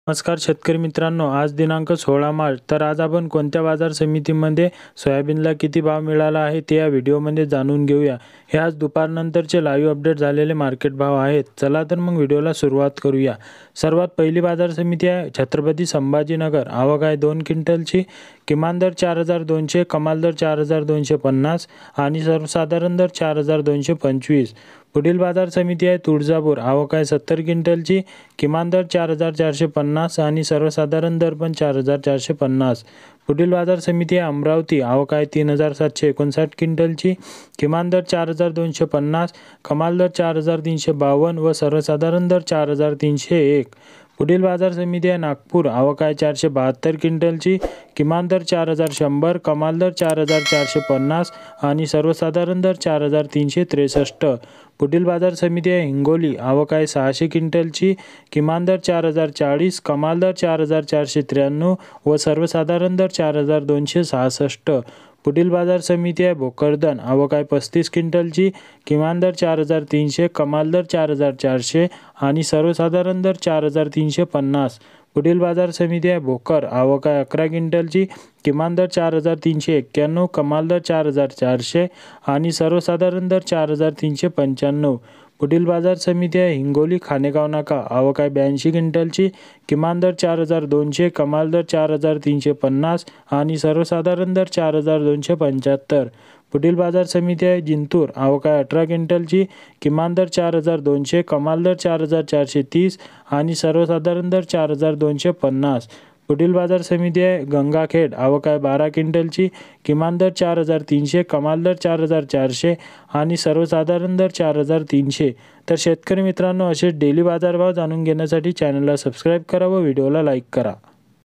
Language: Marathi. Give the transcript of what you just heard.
नमस्कार शेतकरी मित्रांनो, आज दिनांक 16 मार्च. तर आज आपण कोणत्या बाजार समितीमध्ये सोयाबीनला किती भाव मिळाला आहे ते या व्हिडिओमध्ये जाणून घेऊया. हे आज दुपारनंतरचे लाईव्ह अपडेट झालेले मार्केट भाव आहेत. चला तर मग व्हिडिओला सुरुवात करूया. सर्वात पहिली बाजार समिती आहे छत्रपती संभाजीनगर. आवक आहे 2 क्विंटलची. किमान दर 4200, कमाल दर 4250 आणि सर्वसाधारण दर 4225. पुढील बाजार समिती आहे तुळजापूर. आवक आहे 70 क्विंटलची. किमान दर 4450 आणि सर्वसाधारण दर पण 4450. पुढील बाजार समिती आहे अमरावती. आवक आहे 3759 क्विंटलची. किमान दर 4250, कमाल दर 4352 व सर्वसाधारण दर 4301. पुढील बाजार समिती आहे नागपूर. आवक आहे 472 क्विंटलची. किमान दर 4100, कमाल दर 4450 आणि सर्वसाधारण दर 4363. पुढील बाजार समिती आहे हिंगोली. आवक आहे 600 क्विंटलची. किमान दर 4040, कमाल दर 4493 व सर्वसाधारण दर 4266. पुढील बाजार समिती आहे भोकरदन. आवक आहे 35 क्विंटलची. किमान दर 4300, कमाल दर 4400 आणि सर्वसाधारण दर 4350. पुढील बाजार समिती आहे भोकर. आवक आहे 11 क्विंटलची. किमान दर 4391, कमाल दर 4400 आणि सर्वसाधारण दर 4395. पुढील बाजार समिती आहे हिंगोली खानेगाव नाका. आवक आहे 82 क्विंटलची. किमान दर 4200, कमाल दर 4350 आणि सर्वसाधारण दर 4275. पुढील बाजार समिती आहे जिंतूर. आवक आहे 18 क्विंटलची. किमान दर 4200, कमाल दर 4430 आणि सर्वसाधारण दर 4250. पुढील बाजार समिती आहे गंगाखेड. आवक आहे 12 क्विंटलची. किमान दर 4300, कमाल दर 4400 आणि सर्वसाधारण दर 4300. तर शेतकरी मित्रांनो, असे डेली बाजारभाव जाणून घेण्यासाठी चॅनलला सबस्क्राईब करा व व्हिडिओला लाईक करा.